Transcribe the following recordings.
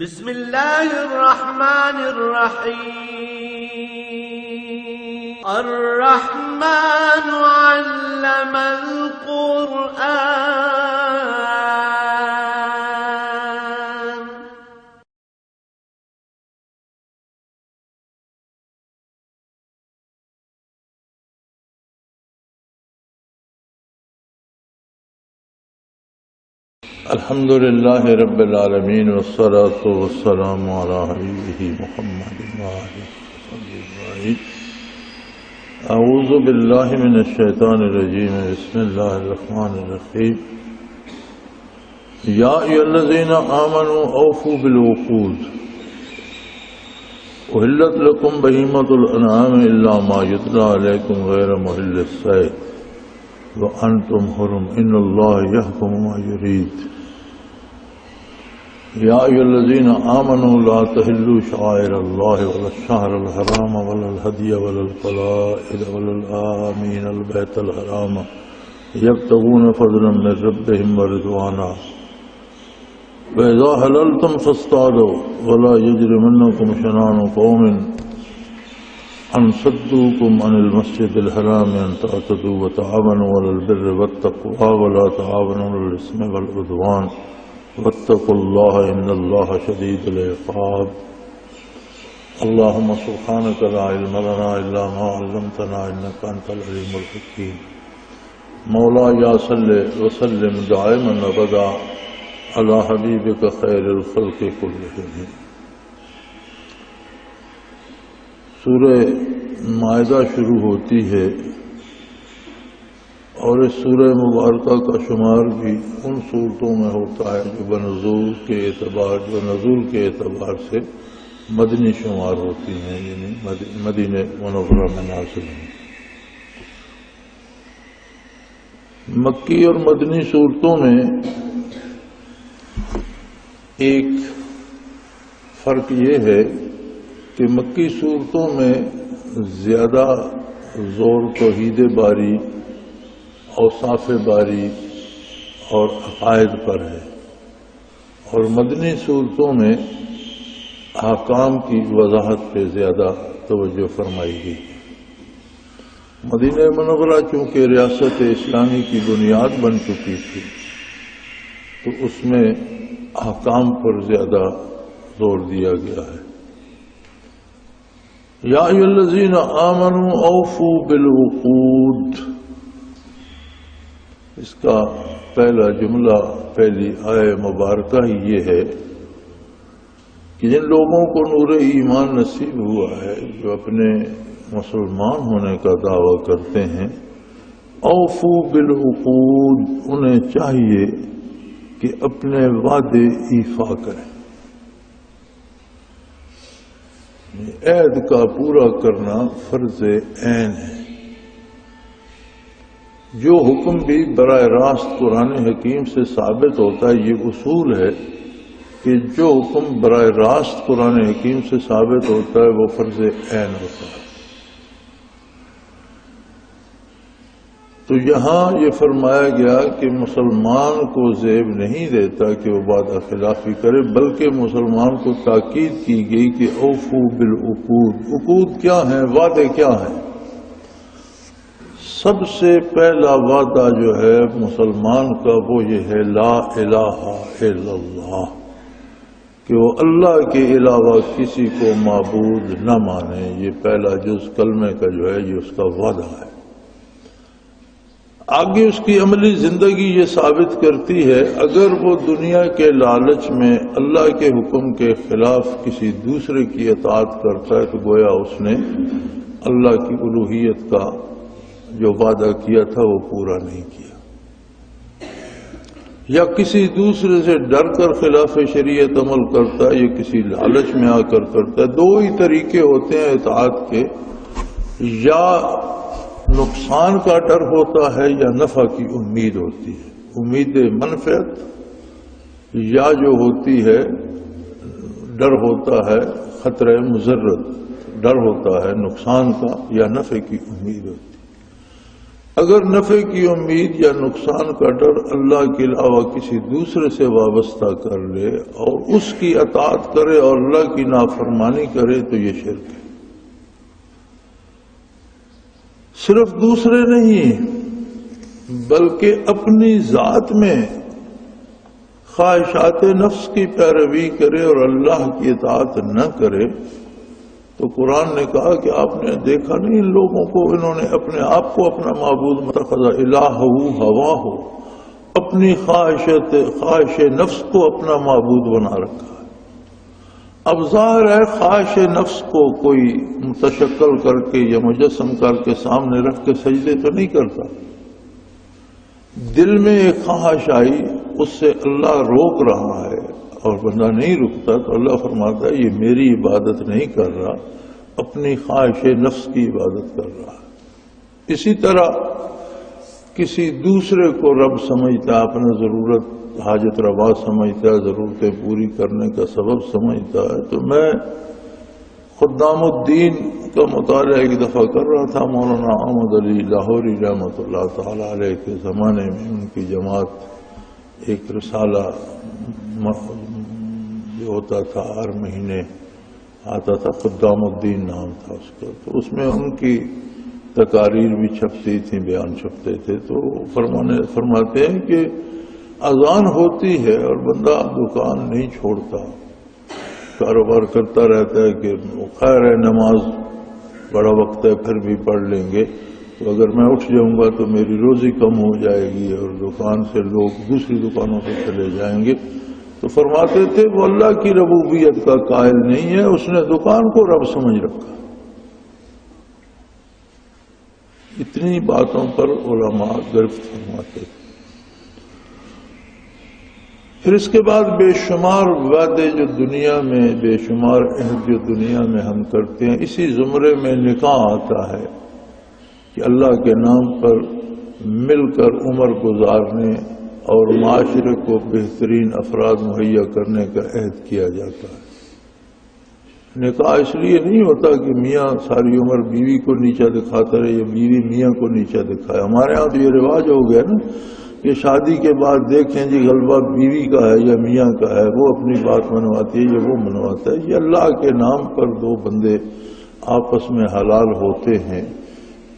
بسم الله الرحمن الرحيم. الرحمن علم القرآن. الحمد لله رب العالمين والصلاة والسلام على حبيبه محمد وآله وصحبه أجمعين. أعوذ بالله من الشيطان الرجيم. بسم الله الرحمن الرحيم. يا أيها الذين آمنوا أوفوا بالعقود أحلت لكم بهيمة الأنعام إلا ما يتلى عليكم غير محل الصيد وأنتم حرم إن الله يحكم ما يريد. يا أيها الذين آمنوا لا تحلوا شعائر الله ولا الشهر الحرام ولا الهدي ولا القلائد ولا الآمين البيت الحرام يبتغون فضلا من ربهم ورضوانا وإذا حللتم فاصطادوا ولا يجرمنكم شنآن قوم أن صدوكم عن المسجد الحرام أن تعتدوا وتعاونوا على البر والتقوى ولا تعاونوا على الإثم والعدوان واتقوا الله إن الله شديد العقاب. اللهم سبحانك لا علم لنا إلا ما علمتنا إنك أنت العليم الحكيم. مولاي صل وسلم دائما أبدا على حبيبك خير الخلق كلهم. سورہ مائدہ شروع ہوتی ہے اور اس سورہ مبارکہ کا شمار بھی ان صورتوں میں ہوتا ہے جو نزول کے اعتبار سے مدنی شمار ہوتی ہیں، یعنی مدینہ منورہ میں نازل ہیں. مکی اور مدنی صورتوں میں ایک فرق یہ ہے کہ مکی صورتوں میں زیادہ زور توحید باری، اوصاف باری اور عقائد پر ہے، اور مدنی صورتوں میں احکام کی وضاحت پہ زیادہ توجہ فرمائی گئی. مدینہ منورہ چونکہ ریاست اسلامی کی بنیاد بن چکی تھی تو اس میں احکام پر زیادہ زور دیا گیا ہے. یا ایھا الذین آمنوا اوفوا بالعقود، اس کا پہلا جملہ، پہلی آیہ مبارکہ ہی یہ ہے کہ جن لوگوں کو نور ایمان نصیب ہوا ہے، جو اپنے مسلمان ہونے کا دعویٰ کرتے ہیں، اوفوا بالعقود، انہیں چاہیے کہ اپنے وعدے ایفا کریں. عہد کا پورا کرنا فرض عین ہے. جو حکم بھی براہ راست قرآن حکیم سے ثابت ہوتا ہے، یہ اصول ہے کہ جو حکم براہ راست قرآن حکیم سے ثابت ہوتا ہے وہ فرض عین ہوتا ہے. تو یہاں یہ فرمایا گیا کہ مسلمان کو زیب نہیں دیتا کہ وہ وعدہ خلافی کرے، بلکہ مسلمان کو تاکید کی گئی کہ اوفو بالعقود. عقود کیا ہیں؟ وعدے کیا ہیں؟ سب سے پہلا وعدہ جو ہے مسلمان کا وہ یہ ہے لا الہ الا اللہ، کہ وہ اللہ کے علاوہ کسی کو معبود نہ مانے. یہ پہلا جز کلمے کا جو ہے یہ اس کا وعدہ ہے. آگے اس کی عملی زندگی یہ ثابت کرتی ہے اگر وہ دنیا کے لالچ میں اللہ کے حکم کے خلاف کسی دوسرے کی اطاعت کرتا ہے تو گویا اس نے اللہ کی الوہیت کا جو وعدہ کیا تھا وہ پورا نہیں کیا، یا کسی دوسرے سے ڈر کر خلاف شریعت عمل کرتا ہے یا کسی لالچ میں آ کر کرتا ہے. دو ہی طریقے ہوتے ہیں اطاعت کے، یا نقصان کا ڈر ہوتا ہے یا نفع کی امید ہوتی ہے، امید منفعت، یا جو ہوتی ہے ڈر ہوتا ہے خطرہ مضرت، ڈر ہوتا ہے نقصان کا یا نفع کی امید ہوتی ہے. اگر نفع کی امید یا نقصان کا ڈر اللہ کے علاوہ کسی دوسرے سے وابستہ کر لے اور اس کی اطاعت کرے اور اللہ کی نافرمانی کرے تو یہ شرک ہے۔ صرف دوسرے نہیں بلکہ اپنی ذات میں خواہشات نفس کی پیروی کرے اور اللہ کی اطاعت نہ کرے تو قرآن نے کہا کہ آپ نے دیکھا نہیں ان لوگوں کو، انہوں نے اپنے آپ کو اپنا معبود متخذ الہ ہوا ہو، اپنی خواہش نفس کو اپنا معبود بنا رکھا ہے۔ اب ظاہر ہے خواہش نفس کو کوئی متشکل کر کے یا مجسم کر کے سامنے رکھ کے سجدے تو نہیں کرتا، دل میں ایک خواہش آئی اس سے اللہ روک رہا ہے اور بندہ نہیں رکتا تو اللہ فرماتا ہے یہ میری عبادت نہیں کر رہا، اپنی خواہش نفس کی عبادت کر رہا ہے۔ اسی طرح کسی دوسرے کو رب سمجھتا ہے، اپنا ضرورت حاجت روا سمجھتا ہے، ضرورتیں پوری کرنے کا سبب سمجھتا ہے۔ تو میں خدام الدین کا مطالعہ ایک دفعہ کر رہا تھا، مولانا احمد علی لاہوری رحمۃ اللہ تعالی علیہ کے زمانے میں ان کی جماعت ایک رسالہ جو ہوتا تھا ہر مہینے آتا تھا، خدام الدین نام تھا اس کا، تو اس میں ان کی تقاریر بھی چھپتی تھیں، بیان چھپتے تھے۔ تو فرماتے ہیں کہ اذان ہوتی ہے اور بندہ دکان نہیں چھوڑتا، کاروبار کرتا رہتا ہے کہ خیر ہے نماز بڑا وقت ہے پھر بھی پڑھ لیں گے، تو اگر میں اٹھ جاؤں گا تو میری روزی کم ہو جائے گی اور دکان سے لوگ دوسری دکانوں پہ چلے جائیں گے۔ تو فرماتے تھے وہ اللہ کی ربوبیت کا قائل نہیں ہے، اس نے دکان کو رب سمجھ رکھا۔ اتنی باتوں پر علماء گرفت فرماتے تھے۔ پھر اس کے بعد بے شمار وعدے جو دنیا میں، بے شمار عہد جو دنیا میں ہم کرتے ہیں، اسی زمرے میں نکاح آتا ہے کہ اللہ کے نام پر مل کر عمر گزارنے اور معاشرے کو بہترین افراد مہیا کرنے کا عہد کیا جاتا ہے۔ نکاح اس لیے نہیں ہوتا کہ میاں ساری عمر بیوی کو نیچا دکھاتا رہے یا بیوی میاں کو نیچا دکھائے۔ ہمارے ہاں تو یہ رواج ہو گیا نا کہ شادی کے بعد دیکھیں جی غلبہ بیوی کا ہے یا میاں کا ہے، وہ اپنی بات منواتی ہے یا وہ منواتا ہے۔ یہ اللہ کے نام پر دو بندے آپس میں حلال ہوتے ہیں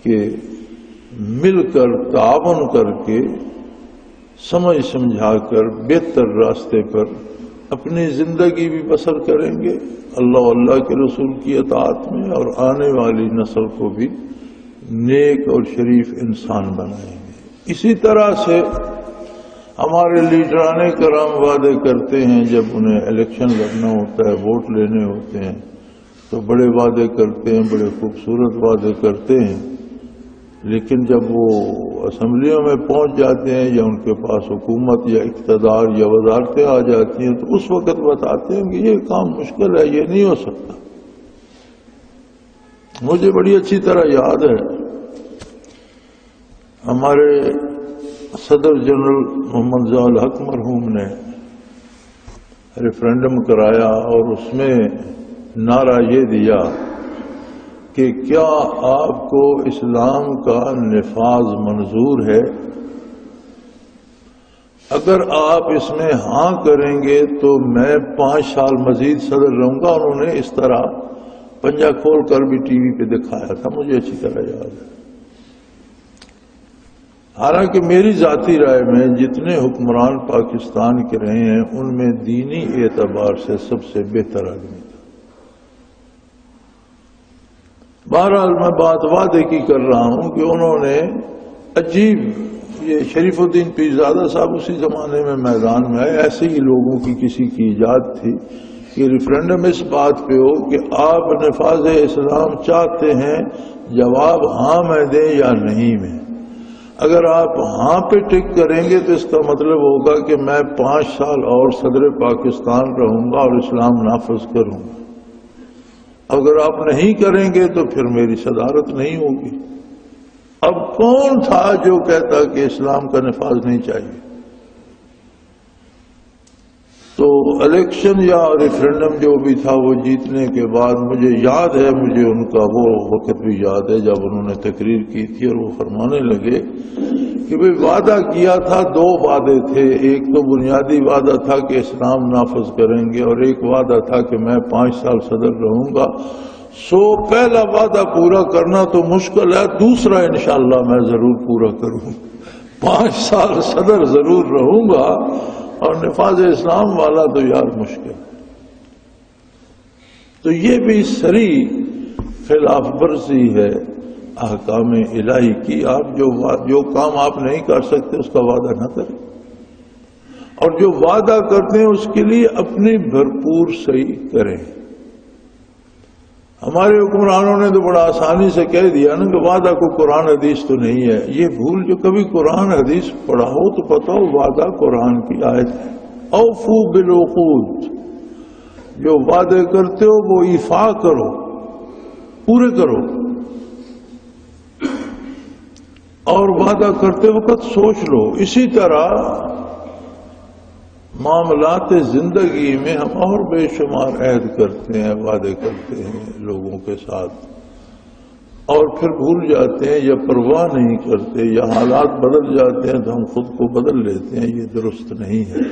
کہ مل کر تعاون کر کے سمجھ سمجھا کر بہتر راستے پر اپنی زندگی بھی بسر کریں گے، اللہ کے رسول کی اطاعت میں، اور آنے والی نسل کو بھی نیک اور شریف انسان بنائیں گے۔ اسی طرح سے ہمارے لیڈران کرام وعدے کرتے ہیں، جب انہیں الیکشن لڑنا ہوتا ہے، ووٹ لینے ہوتے ہیں تو بڑے وعدے کرتے ہیں، بڑے خوبصورت وعدے کرتے ہیں، لیکن جب وہ اسمبلیوں میں پہنچ جاتے ہیں یا ان کے پاس حکومت یا اقتدار یا وزارتیں آ جاتی ہیں تو اس وقت بتاتے ہیں کہ یہ کام مشکل ہے، یہ نہیں ہو سکتا۔ مجھے بڑی اچھی طرح یاد ہے ہمارے صدر جنرل محمد ضیاء الحق مرحوم نے ریفرینڈم کرایا اور اس میں نعرہ یہ دیا کہ کیا آپ کو اسلام کا نفاذ منظور ہے؟ اگر آپ اس میں ہاں کریں گے تو میں 5 سال مزید صدر رہوں گا۔ انہوں نے اس طرح پنجہ کھول کر بھی ٹی وی پہ دکھایا تھا، مجھے اچھی طرح یاد ہے۔ حالانکہ میری ذاتی رائے میں جتنے حکمران پاکستان کے رہے ہیں ان میں دینی اعتبار سے سب سے بہتر آدمی تھا۔ بہرحال میں بات وعدے کی کر رہا ہوں کہ انہوں نے عجیب، یہ شریف الدین پیرزادہ صاحب اسی زمانے میں میدان میں آئے، ایسے ہی لوگوں کی کسی کی ایجاد تھی کہ ریفرینڈم اس بات پہ ہو کہ آپ نفاذ اسلام چاہتے ہیں، جواب ہاں میں دیں یا نہیں میں۔ اگر آپ ہاں پہ ٹک کریں گے تو اس کا مطلب ہوگا کہ میں 5 سال اور صدر پاکستان رہوں گا اور اسلام نافذ کروں گا۔ اگر آپ نہیں کریں گے تو پھر میری صدارت نہیں ہوگی۔ اب کون تھا جو کہتا کہ اسلام کا نفاذ نہیں چاہیے؟ تو الیکشن یا ریفرینڈم جو بھی تھا وہ جیتنے کے بعد مجھے یاد ہے، مجھے ان کا وہ وقت بھی یاد ہے جب انہوں نے تقریر کی تھی اور وہ فرمانے لگے کہ بھئی وعدہ کیا تھا، دو وعدے تھے، ایک تو بنیادی وعدہ تھا کہ اسلام نافذ کریں گے اور ایک وعدہ تھا کہ میں 5 سال صدر رہوں گا۔ سو پہلا وعدہ پورا کرنا تو مشکل ہے، دوسرا انشاءاللہ میں ضرور پورا کروں، 5 سال صدر ضرور رہوں گا، اور نفاذ اسلام والا تو یار مشکل۔ تو یہ بھی سری خلاف ورزی ہے احکام الہی کی۔ آپ جو کام آپ نہیں کر سکتے اس کا وعدہ نہ کریں، اور جو وعدہ کرتے ہیں اس کے لیے اپنی بھرپور صحیح کریں۔ ہمارے حکمرانوں نے تو بڑا آسانی سے کہہ دیا نا کہ وعدہ کو قرآن حدیث تو نہیں ہے۔ یہ بھول، جو کبھی قرآن حدیث پڑھا ہو تو پتہ ہو وعدہ قرآن کی آیت ہے۔ اوفو بالعقود، جو وعدے کرتے ہو وہ ایفا کرو، پورے کرو، اور وعدہ کرتے وقت سوچ لو۔ اسی طرح معاملات زندگی میں ہم اور بے شمار عہد کرتے ہیں، وعدے کرتے ہیں لوگوں کے ساتھ، اور پھر بھول جاتے ہیں یا پرواہ نہیں کرتے، یا حالات بدل جاتے ہیں تو ہم خود کو بدل لیتے ہیں۔ یہ درست نہیں ہے،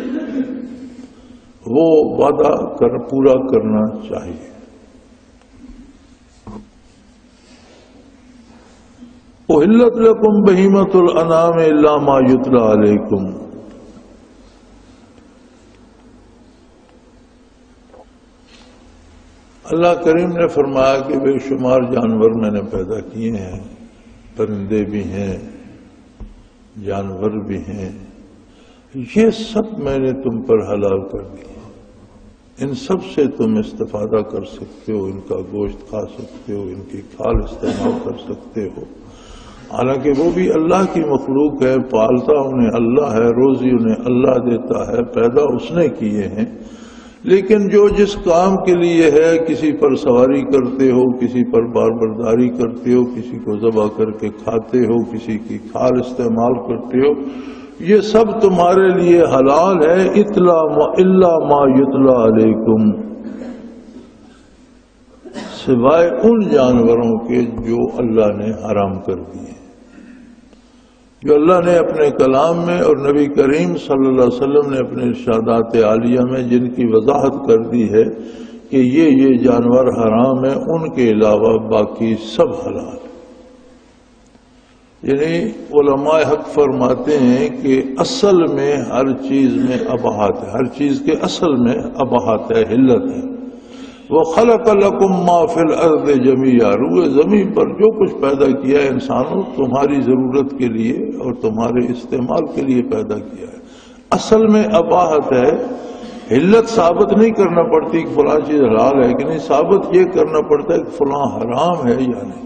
وہ وعدہ پورا کرنا چاہیے۔ احلت لکم بہیمۃ الانعام الا ما یتلی علیکم، اللہ کریم نے فرمایا کہ بے شمار جانور میں نے پیدا کیے ہیں، پرندے بھی ہیں، جانور بھی ہیں، یہ سب میں نے تم پر حلال کر دیا، ان سب سے تم استفادہ کر سکتے ہو، ان کا گوشت کھا سکتے ہو، ان کی کھال استعمال کر سکتے ہو۔ حالانکہ وہ بھی اللہ کی مخلوق ہے، پالتا انہیں اللہ ہے، روزی انہیں اللہ دیتا ہے، پیدا اس نے کیے ہیں۔ لیکن جو جس کام کے لیے ہے، کسی پر سواری کرتے ہو، کسی پر بار برداری کرتے ہو، کسی کو ذبح کر کے کھاتے ہو، کسی کی کھال استعمال کرتے ہو، یہ سب تمہارے لیے حلال ہے، الا ما یتلی علیکم، سوائے ان جانوروں کے جو اللہ نے حرام کر دیے، جو اللہ نے اپنے کلام میں اور نبی کریم صلی اللہ علیہ وسلم نے اپنے ارشادات عالیہ میں جن کی وضاحت کر دی ہے کہ یہ جانور حرام ہیں، ان کے علاوہ باقی سب حلال۔ یعنی علماء حق فرماتے ہیں کہ اصل میں ہر چیز میں اباحت ہے، ہر چیز کے اصل میں اباحت ہے، حلت ہے۔ وَخَلَقَ لَكُم مَّا فِي الْأَرْضِ جَمِيعًا، روئے زمین پر جو کچھ پیدا کیا ہے انسانوں، تمہاری ضرورت کے لیے اور تمہارے استعمال کے لیے پیدا کیا ہے۔ اصل میں اباحت ہے، حلت ثابت نہیں کرنا پڑتی کہ فلاں چیز حلال ہے کہ نہیں، ثابت یہ کرنا پڑتا ہے کہ فلاں حرام ہے یا نہیں۔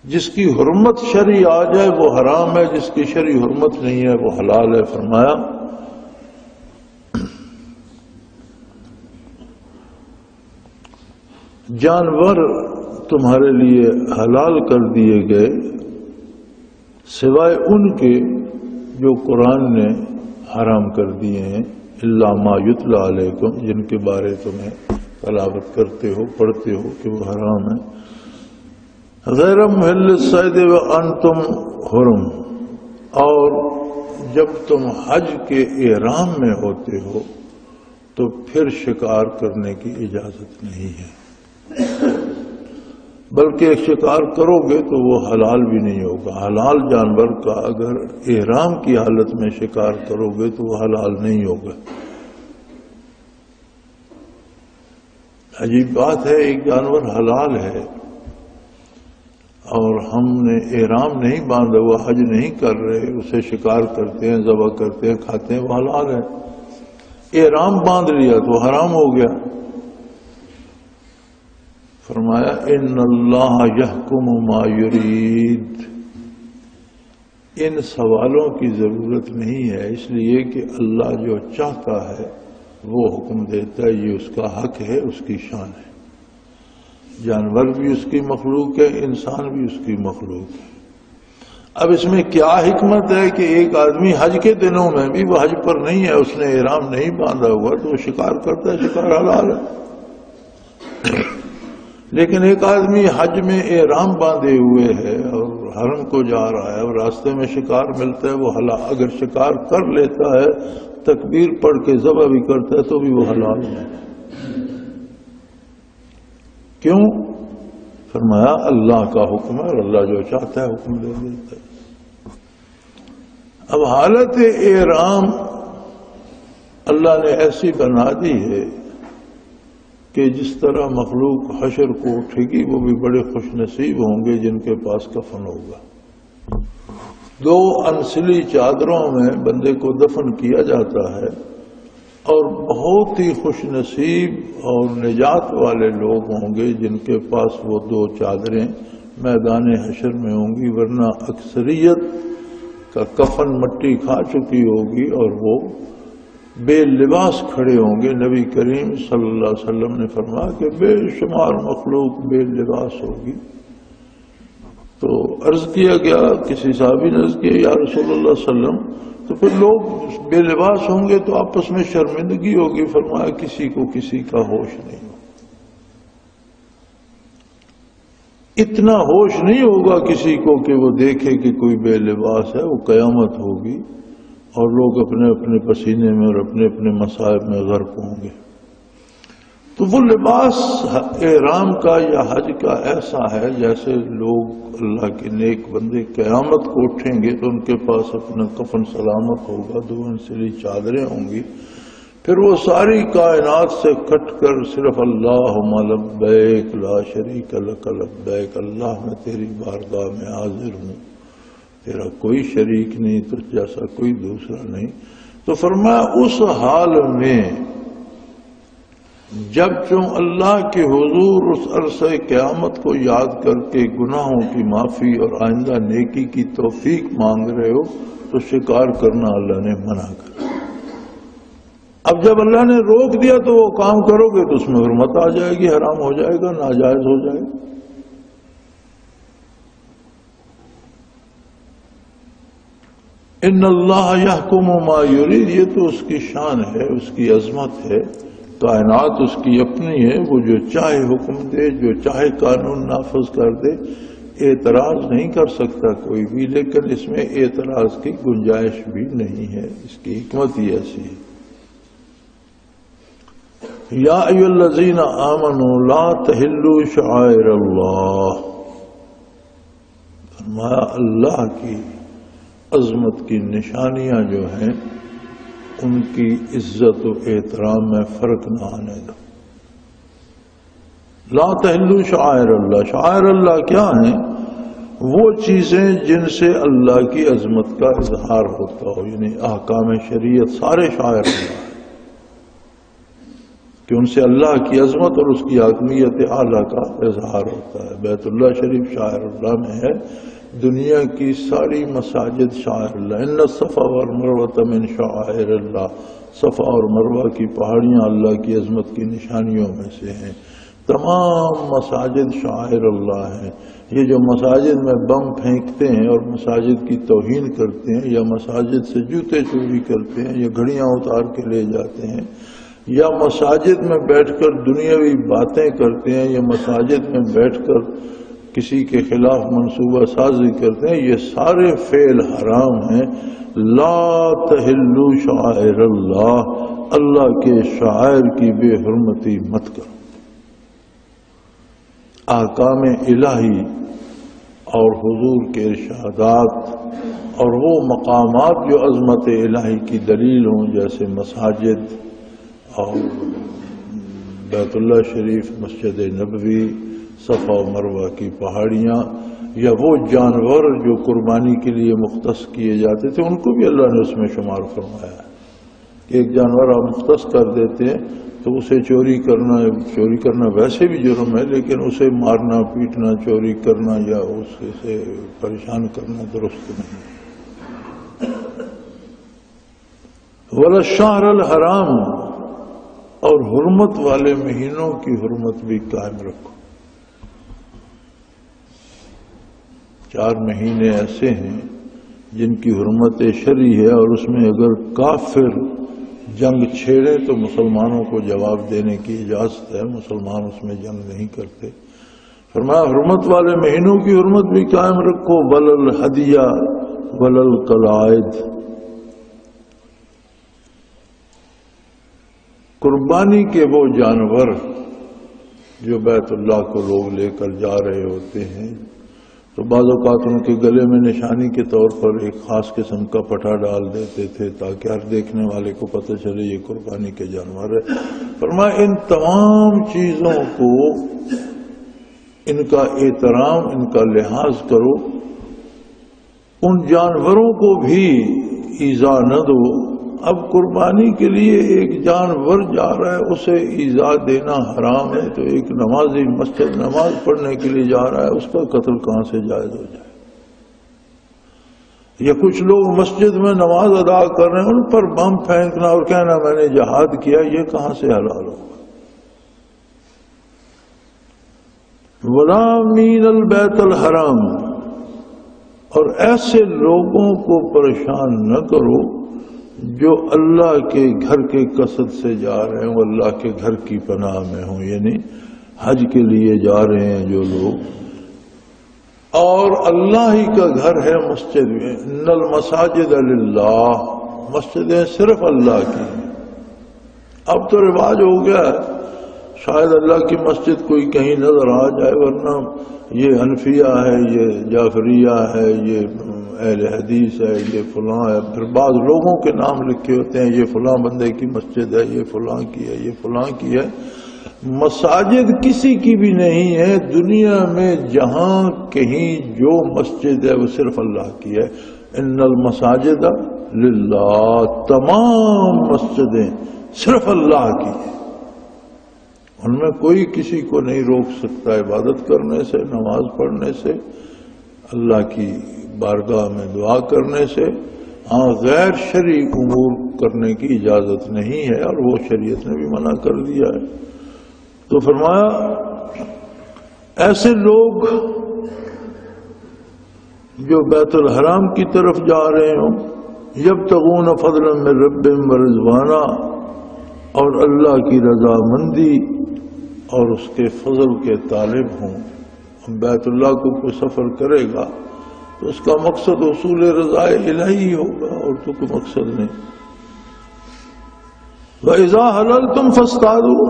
جس کی حرمت شرعی آ جائے وہ حرام ہے، جس کی شرعی حرمت نہیں ہے وہ حلال ہے۔ فرمایا جانور تمہارے لیے حلال کر دیے گئے سوائے ان کے جو قرآن نے حرام کر دیے ہیں، الا ما یتلی علیکم، جن کے بارے تمہیں تلاوت کرتے ہو، پڑھتے ہو کہ وہ حرام ہے۔ غیر محل الصید وانتم حرم، اور جب تم حج کے احرام میں ہوتے ہو تو پھر شکار کرنے کی اجازت نہیں ہے، بلکہ شکار کرو گے تو وہ حلال بھی نہیں ہوگا۔ حلال جانور کا اگر احرام کی حالت میں شکار کرو گے تو وہ حلال نہیں ہوگا۔ عجیب بات ہے، ایک جانور حلال ہے اور ہم نے احرام نہیں باندھا ہوا، حج نہیں کر رہے، اسے شکار کرتے ہیں، ذبح کرتے ہیں، کھاتے ہیں، وہ حلال ہے۔ احرام باندھ لیا تو حرام ہو گیا۔ فرمایا ان اللہ یحکم ما یرید، ان سوالوں کی ضرورت نہیں ہے، اس لیے کہ اللہ جو چاہتا ہے وہ حکم دیتا ہے، یہ اس کا حق ہے، اس کی شان ہے۔ جانور بھی اس کی مخلوق ہے، انسان بھی اس کی مخلوق ہے۔ اب اس میں کیا حکمت ہے کہ ایک آدمی حج کے دنوں میں بھی وہ حج پر نہیں ہے، اس نے احرام نہیں باندھا ہوا تو وہ شکار کرتا ہے، شکار حلال ہے۔ لیکن ایک آدمی حج میں احرام باندھے ہوئے ہے اور حرم کو جا رہا ہے اور راستے میں شکار ملتا ہے، وہ حلال، اگر شکار کر لیتا ہے تکبیر پڑھ کے ذبح بھی کرتا ہے تو بھی وہ حلال ہے۔ کیوں؟ فرمایا اللہ کا حکم ہے اور اللہ جو چاہتا ہے حکم دے دیتا ہے۔ اب حالت احرام اللہ نے ایسی بنا دی ہے کہ جس طرح مخلوق حشر کو اٹھے گی وہ بھی بڑے خوش نصیب ہوں گے جن کے پاس کفن ہوگا۔ 2 انسلی چادروں میں بندے کو دفن کیا جاتا ہے اور بہت ہی خوش نصیب اور نجات والے لوگ ہوں گے جن کے پاس وہ 2 چادریں میدان حشر میں ہوں گی، ورنہ اکثریت کا کفن مٹی کھا چکی ہوگی اور وہ بے لباس کھڑے ہوں گے۔ نبی کریم صلی اللہ علیہ وسلم نے فرمایا کہ بے شمار مخلوق بے لباس ہوگی۔ تو عرض کیا گیا، کسی صحابی نے عرض کیا یا رسول اللہ صلی اللہ علیہ وسلم تو پھر لوگ بے لباس ہوں گے تو آپس میں شرمندگی ہوگی۔ فرمایا کسی کو کسی کا ہوش نہیں ہوگا، اتنا ہوش نہیں ہوگا کسی کو کہ وہ دیکھے کہ کوئی بے لباس ہے۔ وہ قیامت ہوگی اور لوگ اپنے اپنے پسینے میں اور اپنے اپنے مصائب میں غرق ہوں گے۔ تو وہ لباس احرام کا یا حج کا ایسا ہے جیسے لوگ اللہ کے نیک بندے قیامت کو اٹھیں گے تو ان کے پاس اپنا کفن سلامت ہوگا، 2 انسلی چادریں ہوں گی، پھر وہ ساری کائنات سے کٹ کر صرف اللہم لبیک لا شریک لک لبیک، اللہ میں تیری بارگاہ میں حاضر ہوں، تیرا کوئی شریک نہیں، تجھ جیسا کوئی دوسرا نہیں۔ تو فرمایا اس حال میں جب تم اللہ کے حضور اس عرصہ قیامت کو یاد کر کے گناہوں کی معافی اور آئندہ نیکی کی توفیق مانگ رہے ہو تو شکار کرنا اللہ نے منع کر۔ اب جب اللہ نے روک دیا تو وہ کام کرو گے تو اس میں حرمت آ جائے گی، حرام ہو جائے گا، ناجائز ہو جائے گا۔ ان اللہ یحکم ما یرید، یہ تو اس کی شان ہے، اس کی عظمت ہے، کائنات اس کی اپنی ہے، وہ جو چاہے حکم دے، جو چاہے قانون نافذ کر دے، اعتراض نہیں کر سکتا کوئی بھی، لیکن اس میں اعتراض کی گنجائش بھی نہیں ہے، اس کی حکمت ہی ایسی ہے۔ یا ایھا الذین آمنوا لا تحلوا شعائر اللہ، فرمایا اللہ کی عظمت کی نشانیاں جو ہیں ان کی عزت و احترام میں فرق نہ آنے دو۔ لا تحلوا شعائر اللہ، شعائر اللہ کیا ہیں؟ وہ چیزیں جن سے اللہ کی عظمت کا اظہار ہوتا ہو، یعنی احکام شریعت سارے شعائر اللہ ہیں کہ ان سے اللہ کی عظمت اور اس کی حاکمیت اعلیٰ کا اظہار ہوتا ہے۔ بیت اللہ شریف شاعر اللہ میں ہے، دنیا کی ساری مساجد شاعر اللہ۔ ان الصفا والمروہ من شعائر اللہ، صفا اور مروہ کی پہاڑیاں اللہ کی عظمت کی نشانیوں میں سے ہیں۔ تمام مساجد شاعر اللہ ہیں۔ یہ جو مساجد میں بم پھینکتے ہیں اور مساجد کی توہین کرتے ہیں، یا مساجد سے جوتے چوری کرتے ہیں، یا گھڑیاں اتار کے لے جاتے ہیں، یا مساجد میں بیٹھ کر دنیاوی باتیں کرتے ہیں، یا مساجد میں بیٹھ کر کسی کے خلاف منصوبہ سازی کرتے ہیں، یہ سارے فعل حرام ہیں۔ لا تحلوا شعائر اللہ، اللہ کے شعائر کی بے حرمتی مت کرو۔ احکام الہی اور حضور کے ارشادات اور وہ مقامات جو عظمت الہی کی دلیل ہوں، جیسے مساجد اور بیت اللہ شریف، مسجد نبوی، صفا و مروہ کی پہاڑیاں، یا وہ جانور جو قربانی کے لیے مختص کیے جاتے تھے، ان کو بھی اللہ نے اس میں شمار فرمایا ہے۔ ایک جانور آپ مختص کر دیتے ہیں تو اسے چوری کرنا ویسے بھی جرم ہے، لیکن اسے مارنا، پیٹنا، چوری کرنا یا اسے پریشان کرنا درست نہیں۔ وَالشَّهْرَ الْحَرَامُ، اور حرمت والے مہینوں کی حرمت بھی قائم رکھو۔ 4 مہینے ایسے ہیں جن کی حرمت شرعی ہے، اور اس میں اگر کافر جنگ چھیڑے تو مسلمانوں کو جواب دینے کی اجازت ہے، مسلمان اس میں جنگ نہیں کرتے۔ فرمایا حرمت والے مہینوں کی حرمت بھی قائم رکھو، ولل ہدیہ ولل قلائد، قربانی کے وہ جانور جو بیت اللہ کو لوگ لے کر جا رہے ہوتے ہیں تو بعض اوقات ان کے گلے میں نشانی کے طور پر ایک خاص قسم کا پٹھا ڈال دیتے تھے تاکہ ہر دیکھنے والے کو پتہ چلے یہ قربانی کے جانور ہے۔ فرمایا ان تمام چیزوں کو، ان کا احترام، ان کا لحاظ کرو، ان جانوروں کو بھی ایذا نہ دو۔ اب قربانی کے لیے ایک جانور جا رہا ہے، اسے ایذا دینا حرام ہے، تو ایک نمازی مسجد نماز پڑھنے کے لیے جا رہا ہے، اس کا قتل کہاں سے جائز ہو جائے؟ یا کچھ لوگ مسجد میں نماز ادا کر رہے ہیں، ان پر بم پھینکنا اور کہنا میں نے جہاد کیا، یہ کہاں سے حلال ہوگا؟ وَلَا مِنَ الْبَيْتِ الْحَرَامِ، اور ایسے لوگوں کو پریشان نہ کرو جو اللہ کے گھر کے قصد سے جا رہے ہیں، وہ اللہ کے گھر کی پناہ میں ہوں، یعنی حج کے لیے جا رہے ہیں جو لوگ، اور اللہ ہی کا گھر ہے مسجد میں۔ ان المساجد للہ، مسجدیں صرف اللہ کی ہیں۔ اب تو رواج ہو گیا ہے شاید اللہ کی مسجد کوئی کہیں نظر آ جائے، ورنہ یہ حنفیہ ہے، یہ جعفریہ ہے، یہ اہل حدیث ہے، یہ فلاں ہے، پھر بعض لوگوں کے نام لکھے ہوتے ہیں، یہ فلاں بندے کی مسجد ہے، یہ فلاں کی ہے، یہ فلاں کی ہے۔ مساجد کسی کی بھی نہیں ہے دنیا میں، جہاں کہیں جو مسجد ہے وہ صرف اللہ کی ہے۔ ان المساجد للہ، تمام مسجدیں صرف اللہ کی ہیں، ان میں کوئی کسی کو نہیں روک سکتا عبادت کرنے سے، نماز پڑھنے سے، اللہ کی بارگاہ میں دعا کرنے سے۔ ہاں غیر شرعی امور کرنے کی اجازت نہیں ہے، اور وہ شریعت نے بھی منع کر دیا ہے۔ تو فرمایا ایسے لوگ جو بیت الحرام کی طرف جا رہے ہوں، یبتغون فضلا من ربہم ورضوانا، اور اللہ کی رضامندی اور اس کے فضل کے طالب ہوں۔ بیت اللہ کو کوئی سفر کرے گا تو اس کا مقصد حصول رضائے الہی ہوگا، اور تو کوئی مقصد نہیں۔ وَإِذَا حَلَلْتُمْ فَاصْطَادُوا،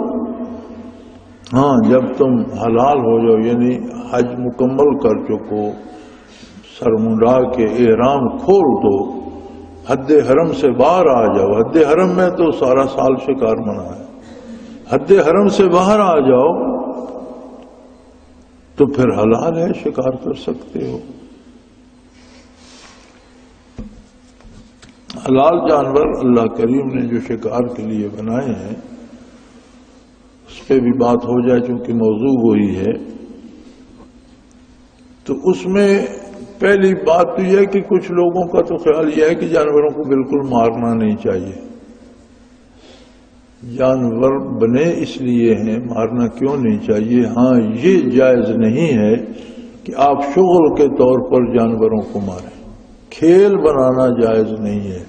ہاں جب تم حلال ہو جاؤ، یعنی حج مکمل کر چکو، سر منڈا کے احرام کھول دو، حد حرم سے باہر آ جاؤ۔ حد حرم میں تو سارا سال شکار منع ہے، حد حرم سے باہر آ جاؤ تو پھر حلال ہے، شکار کر سکتے ہو۔ حلال جانور اللہ کریم نے جو شکار کے لیے بنائے ہیں، اس پہ بھی بات ہو جائے چونکہ موضوع وہی ہے۔ تو اس میں پہلی بات تو یہ ہے کہ کچھ لوگوں کا تو خیال یہ ہے کہ جانوروں کو بالکل مارنا نہیں چاہیے۔ جانور بنے اس لیے ہیں، مارنا کیوں نہیں چاہیے؟ ہاں یہ جائز نہیں ہے کہ آپ شغل کے طور پر جانوروں کو ماریں، کھیل بنانا جائز نہیں ہے۔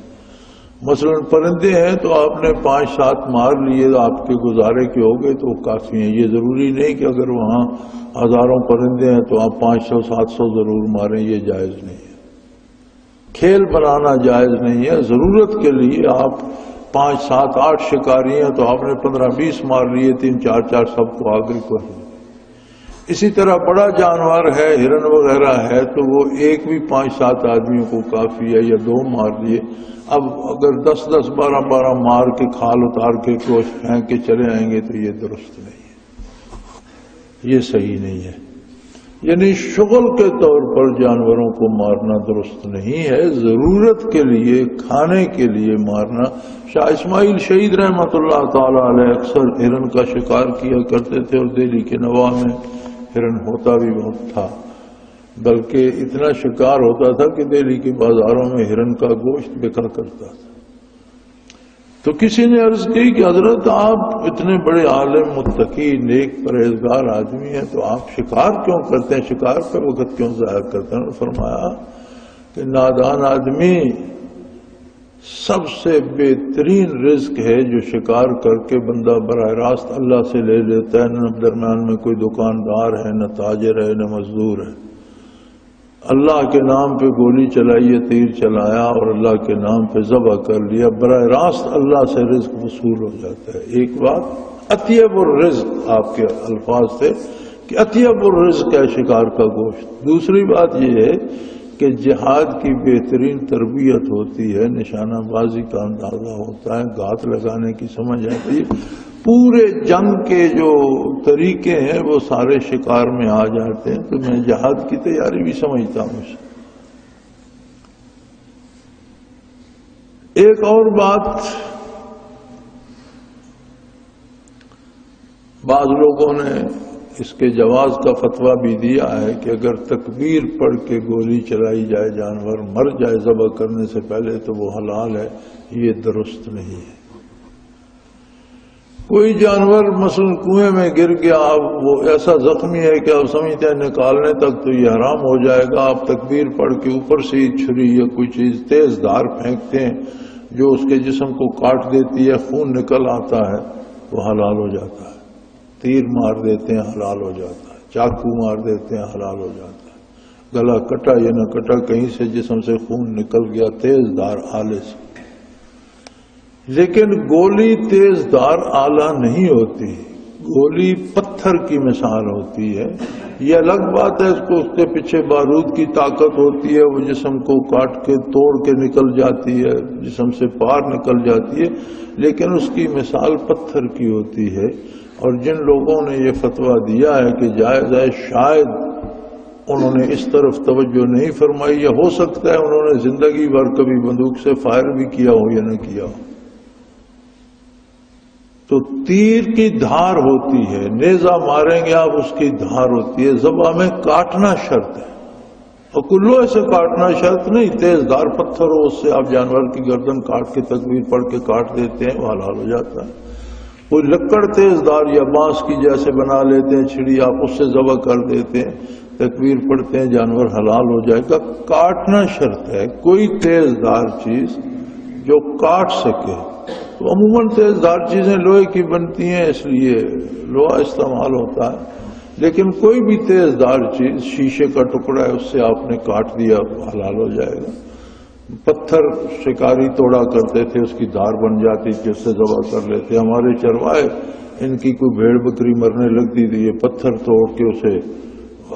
مثلا پرندے ہیں تو آپ نے 5-7 مار لیے، آپ کے گزارے کے ہو گئے تو کافی ہیں۔ یہ ضروری نہیں کہ اگر وہاں ہزاروں پرندے ہیں تو آپ 500-700 ضرور ماریں، یہ جائز نہیں ہے۔ کھیل بنانا جائز نہیں ہے۔ ضرورت کے لیے آپ 5-7-8 شکاری ہیں تو آپ نے 15-20 مار لیے، 3-4 سب کو آگے کو ہے۔ اسی طرح بڑا جانور ہے، ہرن وغیرہ ہے، تو وہ ایک بھی 5-7 آدمیوں کو کافی ہے، یا 2 مار لیے۔ اب اگر 10-10 12-12 مار کے کھال اتار کے گوشت پھینک کے چلے آئیں گے تو یہ درست نہیں ہے، یہ صحیح نہیں ہے۔ یعنی شغل کے طور پر جانوروں کو مارنا درست نہیں ہے، ضرورت کے لیے، کھانے کے لیے مارنا۔ شاہ اسماعیل شہید رحمۃ اللہ تعالی علیہ اکثر ہرن کا شکار کیا کرتے تھے، اور دہلی کے نواح میں ہرن ہوتا بھی بہت تھا، بلکہ اتنا شکار ہوتا تھا کہ دہلی کے بازاروں میں ہرن کا گوشت بکا کرتا تھا۔ تو کسی نے عرض کی کہ حضرت آپ اتنے بڑے عالم متقی نیک پرہیزگار آدمی ہیں تو آپ شکار کیوں کرتے ہیں، شکار پہ وقت کیوں ضائع کرتے ہیں؟ فرمایا کہ نادان آدمی سب سے بہترین رزق ہے جو شکار کر کے بندہ براہ راست اللہ سے لے لیتا ہے، نہ درمیان میں کوئی دکاندار ہے، نہ تاجر ہے، نہ مزدور ہے۔ اللہ کے نام پہ گولی چلائی، تیر چلایا اور اللہ کے نام پہ ذبح کر لیا، براہ راست اللہ سے رزق وصول ہو جاتا ہے۔ ایک بات اطیب الرزق آپ کے الفاظ تھے کہ اطیب الرزق ہے شکار کا گوشت۔ دوسری بات یہ ہے کہ جہاد کی بہترین تربیت ہوتی ہے، نشانہ بازی کا اندازہ ہوتا ہے، گھات لگانے کی سمجھ آتی ہے، پورے جنگ کے جو طریقے ہیں وہ سارے شکار میں آ جاتے ہیں۔ تو میں جہاد کی تیاری بھی سمجھتا ہوں اسے۔ ایک اور بات، بعض لوگوں نے اس کے جواز کا فتویٰ بھی دیا ہے کہ اگر تکبیر پڑھ کے گولی چلائی جائے، جانور مر جائے ذبح کرنے سے پہلے تو وہ حلال ہے۔ یہ درست نہیں ہے۔ کوئی جانور مثلا کنویں میں گر گیا، وہ ایسا زخمی ہے کہ آپ سمجھتے ہیں نکالنے تک تو یہ حرام ہو جائے گا، آپ تکبیر پڑھ کے اوپر سے چھری یا کوئی چیز تیز دھار پھینکتے ہیں جو اس کے جسم کو کاٹ دیتی ہے، خون نکل آتا ہے، وہ حلال ہو جاتا ہے۔ تیر مار دیتے ہیں، حلال ہو جاتا ہے۔ چاقو مار دیتے ہیں، حلال ہو جاتا ہے۔ گلا کٹا یا نہ کٹا، کہیں سے جسم سے خون نکل گیا تیز دھار آلے سے۔ لیکن گولی تیز دھار آلہ نہیں ہوتی، گولی پتھر کی مثال ہوتی ہے۔ یہ الگ بات ہے، اس کے پیچھے بارود کی طاقت ہوتی ہے، وہ جسم کو کاٹ کے توڑ کے نکل جاتی ہے، جسم سے پار نکل جاتی ہے، لیکن اس کی مثال پتھر کی ہوتی ہے۔ اور جن لوگوں نے یہ فتویٰ دیا ہے کہ جائز ہے، شاید انہوں نے اس طرف توجہ نہیں فرمائی، یا ہو سکتا ہے انہوں نے زندگی بھر کبھی بندوق سے فائر بھی کیا ہو یا نہ کیا ہو۔ تو تیر کی دھار ہوتی ہے، نیزہ ماریں گے آپ، اس کی دھار ہوتی ہے۔ ذبح میں کاٹنا شرط ہے، اور کلوہے سے کاٹنا شرط نہیں، تیز دھار پتھر ہو اس سے آپ جانور کی گردن کاٹ کے تکبیر پڑھ کے کاٹ دیتے ہیں، وہ حلال ہو جاتا ہے۔ کوئی لکڑ تیز دار یا بانس کی جیسے بنا لیتے ہیں چھڑی، آپ اس سے ذبح کر دیتے ہیں، تکبیر پڑھتے ہیں، جانور حلال ہو جائے گا۔ کاٹنا شرط ہے، کوئی تیز دار چیز جو کاٹ سکے۔ تو عموماً تیز دار چیزیں لوہے کی بنتی ہیں، اس لیے لوہا استعمال ہوتا ہے، لیکن کوئی بھی تیز دار چیز، شیشے کا ٹکڑا ہے، اس سے آپ نے کاٹ دیا، حلال ہو جائے گا۔ پتھر شکاری توڑا کرتے تھے، اس کی دھار بن جاتی تھی، اس سے ذبح کر لیتے۔ ہمارے چروائے، ان کی کوئی بھیڑ بکری مرنے لگتی تھی، یہ پتھر توڑ کے اسے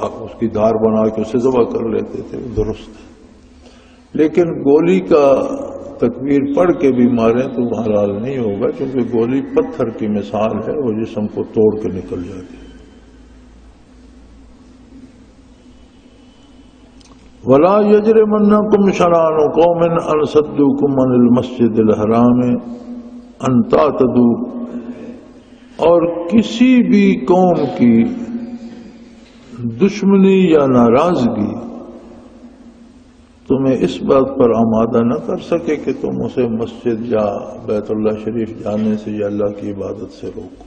اس کی دھار بنا کے اسے ذبح کر لیتے تھے، درست ہے۔ لیکن گولی کا تکبیر پڑھ کے بھی ماریں تو وہ حلال نہیں ہوگا، کیونکہ گولی پتھر کی مثال ہے، وہ جسم کو توڑ کے نکل جاتی ہے۔ وَلَا يَجْرِمَنَّكُمْ شَنَآنُ قَوْمٍ أَنْ صَدُّوكُمْ عَنِ الْمَسْجِدِ الْحَرَامِ أَنْ تَعْتَدُوا، اور کسی بھی قوم کی دشمنی یا ناراضگی تمہیں اس بات پر آمادہ نہ کر سکے کہ تم اسے مسجد یا بیت اللہ شریف جانے سے یا اللہ کی عبادت سے روکو۔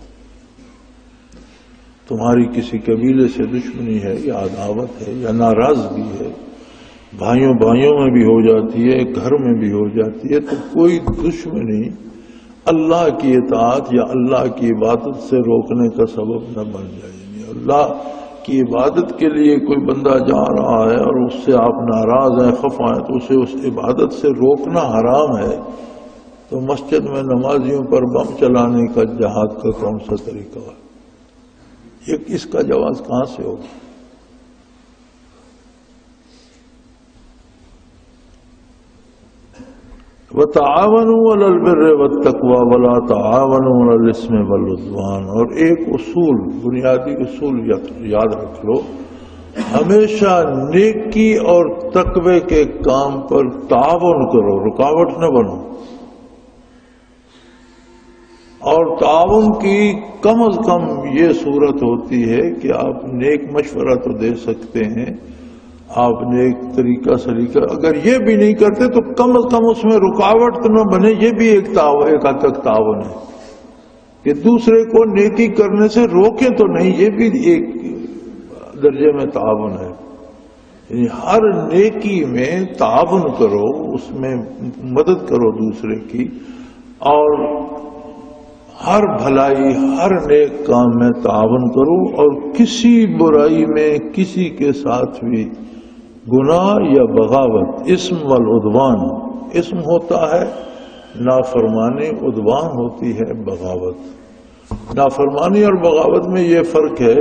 تمہاری کسی قبیلے سے دشمنی ہے یا عداوت ہے یا ناراضگی ہے، بھائیوں میں بھی ہو جاتی ہے، گھر میں بھی ہو جاتی ہے، تو کوئی دشمنی اللہ کی اطاعت یا اللہ کی عبادت سے روکنے کا سبب نہ بن جائے۔ یعنی اللہ کی عبادت کے لیے کوئی بندہ جا رہا ہے اور اس سے آپ ناراض ہیں، خفا ہیں، تو اسے اس عبادت سے روکنا حرام ہے۔ تو مسجد میں نمازیوں پر بم چلانے کا جہاد کا کون سا طریقہ ہے؟ اس کا جواز کہاں سے ہوگا؟ وَتَعَاوَنُوا عَلَى الْبِرِّ وَالتَّقْوَى وَلَا تَعَاوَنُوا عَلَى الْإِثْمِ وَالْعُدْوَانِ۔ اور ایک اصول، بنیادی اصول یاد رکھ لو، ہمیشہ نیکی اور تقوی کے کام پر تعاون کرو، رکاوٹ نہ بنو۔ اور تعاون کی کم از کم یہ صورت ہوتی ہے کہ آپ نیک مشورہ تو دے سکتے ہیں، آپ نے ایک طریقہ سلیقہ اگر یہ بھی نہیں کرتے تو کم از کم اس میں رکاوٹ تو نہ بنے. یہ بھی ایک حد تک تعاون ہے کہ دوسرے کو نیکی کرنے سے روکیں تو نہیں. یہ بھی ایک درجے میں تعاون ہے. یعنی ہر نیکی میں تعاون کرو، اس میں مدد کرو دوسرے کی، اور ہر بھلائی ہر نیک کام میں تعاون کرو، اور کسی برائی میں کسی کے ساتھ بھی گناہ یا بغاوت، اسم والعدوان، اسم ہوتا ہے نافرمانی، عدوان ہوتی ہے بغاوت. نافرمانی اور بغاوت میں یہ فرق ہے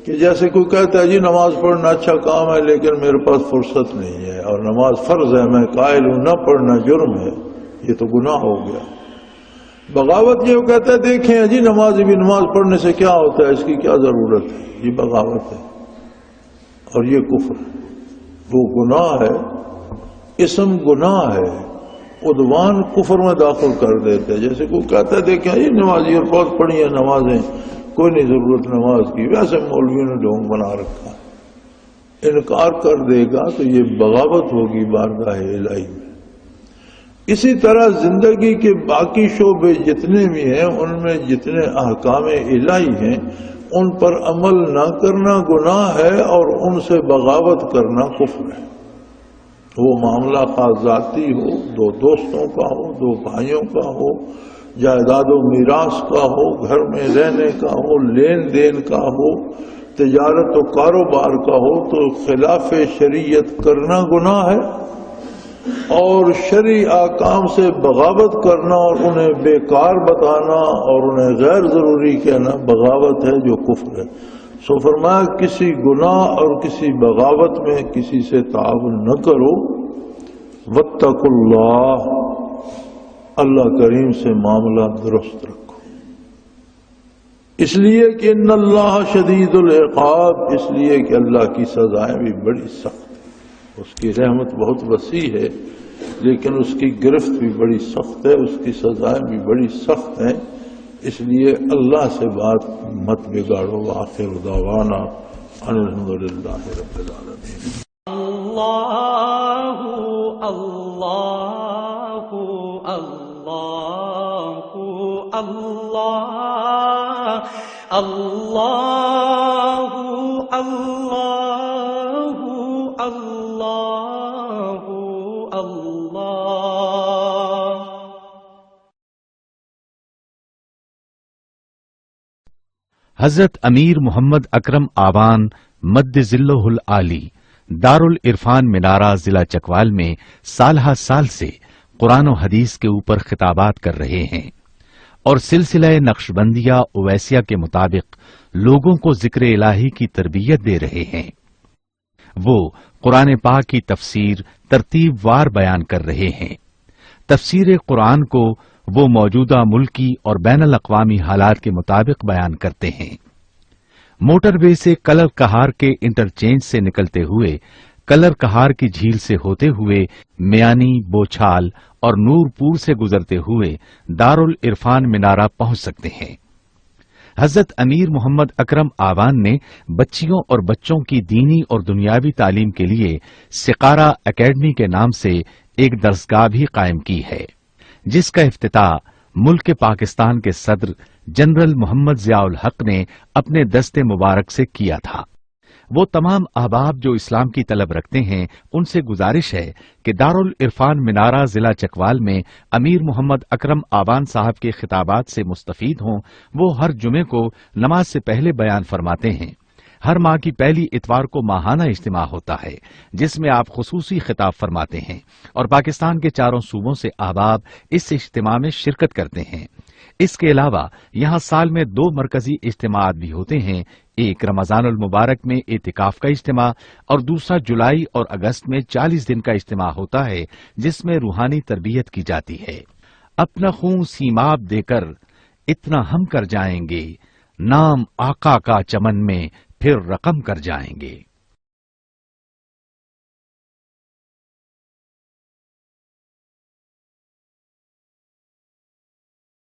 کہ جیسے کوئی کہتا ہے جی نماز پڑھنا اچھا کام ہے لیکن میرے پاس فرصت نہیں ہے، اور نماز فرض ہے میں قائل ہوں، نہ پڑھنا جرم ہے، یہ تو گناہ ہو گیا. بغاوت یہ کہتا ہے دیکھیں جی نماز پڑھنے سے کیا ہوتا ہے، اس کی کیا ضرورت ہے، یہ بغاوت ہے اور یہ کفر. وہ گناہ ہے، اسم گناہ ہے، عدوان کفر میں داخل کر دیتے ہیں. جیسے کوئی کہتا ہے دیکھیں جی نمازی اور بہت پڑھی ہیں نمازیں، کوئی نہیں ضرورت نماز کی، ویسے مولویوں نے ڈھونگ بنا رکھا. انکار کر دے گا تو یہ بغاوت ہوگی بارگاہ الہی میں. اسی طرح زندگی کے باقی شعبے جتنے بھی ہیں ان میں جتنے احکام الہی ہیں ان پر عمل نہ کرنا گناہ ہے، اور ان سے بغاوت کرنا کفر ہے. وہ معاملہ خاص ذاتی ہو، دو دوستوں کا ہو، دو بھائیوں کا ہو، جائیداد و میراث کا ہو، گھر میں رہنے کا ہو، لین دین کا ہو، تجارت و کاروبار کا ہو، تو خلاف شریعت کرنا گناہ ہے، اور شرعی احکام سے بغاوت کرنا اور انہیں بیکار بتانا اور انہیں غیر ضروری کہنا بغاوت ہے جو کفر ہے. سو فرمایا کسی گناہ اور کسی بغاوت میں کسی سے تعاون نہ کرو. واتقوا اللہ، اللہ کریم سے معاملہ درست رکھو. اس لیے کہ ان اللہ شدید العقاب، اس لیے کہ اللہ کی سزائیں بھی بڑی سخت. اس کی رحمت بہت وسیع ہے لیکن اس کی گرفت بھی بڑی سخت ہے، اس کی سزائیں بھی بڑی سخت ہیں. اس لیے اللہ سے بات مت بگاڑو. آخر دعوانا ان الحمدللہ رب العالمین. اللہ اللہ اللہ اللہ اللہ اللہ اللہ اللہ. حضرت امیر محمد اکرم آوان مد ذلہ العالی دارالعرفان منارہ ضلع چکوال میں سالہ سال سے قرآن و حدیث کے اوپر خطابات کر رہے ہیں اور سلسلہ نقشبندیہ اویسیہ کے مطابق لوگوں کو ذکر الہی کی تربیت دے رہے ہیں. وہ قرآن پاک کی تفسیر ترتیب وار بیان کر رہے ہیں. تفسیر قرآن کو وہ موجودہ ملکی اور بین الاقوامی حالات کے مطابق بیان کرتے ہیں. موٹر وے سے کلر کہار کے انٹرچینج سے نکلتے ہوئے کلر کہار کی جھیل سے ہوتے ہوئے میانی، بوچھال اور نور پور سے گزرتے ہوئے دارالعرفان منارہ پہنچ سکتے ہیں. حضرت امیر محمد اکرم آوان نے بچیوں اور بچوں کی دینی اور دنیاوی تعلیم کے لیے سقارہ اکیڈمی کے نام سے ایک درسگاہ بھی قائم کی ہے، جس کا افتتاح ملک پاکستان کے صدر جنرل محمد ضیاء الحق نے اپنے دست مبارک سے کیا تھا. وہ تمام احباب جو اسلام کی طلب رکھتے ہیں ان سے گزارش ہے کہ دارالعرفان منارہ ضلع چکوال میں امیر محمد اکرم آوان صاحب کے خطابات سے مستفید ہوں. وہ ہر جمعے کو نماز سے پہلے بیان فرماتے ہیں. ہر ماہ کی پہلی اتوار کو ماہانہ اجتماع ہوتا ہے جس میں آپ خصوصی خطاب فرماتے ہیں اور پاکستان کے چاروں صوبوں سے احباب اس اجتماع میں شرکت کرتے ہیں. اس کے علاوہ یہاں سال میں 2 مرکزی اجتماعات بھی ہوتے ہیں. ایک رمضان المبارک میں اعتکاف کا اجتماع اور دوسرا جولائی اور اگست میں 40 دن کا اجتماع ہوتا ہے جس میں روحانی تربیت کی جاتی ہے. اپنا خون سیماب دے کر اتنا ہم کر جائیں گے، نام آقا کا چمن میں پھر رقم کر جائیں گے.